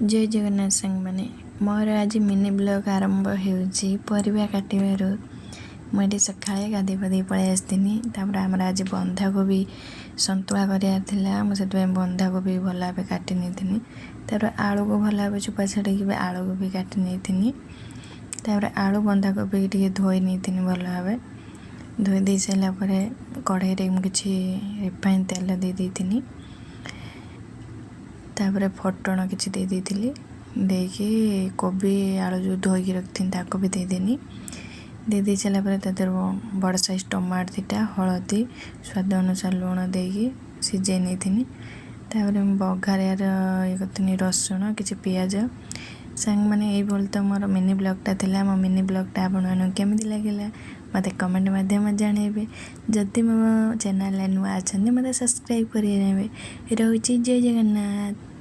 जय जगन्नाथ संग मैंने मोर आज मिनी ब्लॉग आरंभ होउची परिबा काटिबारु मुझे सकाळे गाधे पाधे पळै आस्थिनी तापर आमर आज बंधाकोबी संतुला करियार थिला मुझे बंधाकोबी भला भाबे काटि नेथिनी तापर आलू को भला भाबे चुपा छाड़ी आलू को भी काटि नेथिनी तापर आलू बंधाकोबी टिके धोई नेथिनी भला भाबे धोई दे साला परे कढ़ाई रे किछि रिफाइन तेल दे देथिनी तापर फटण किसी दे देती देकी कोबी आलू जो धोई रखी ताको भी देदेनी दे सारापर तर बड़ साइज टमाट दीटा हलदी स्वाद अनुसार लुण देकी सीझे नहीं तापर बघार ये करनी रसुण किसी पियाज सांग मैंने ये तो मोर मिनी ब्लॉगटा था मो मिनी ब्लॉगटा आपण केमी लगे मत कमेंट मध्यम जानवे जदि मो चैनल नुआ अच्छा मत सब्सक्राइब कर रोचे जय जगन्नाथ।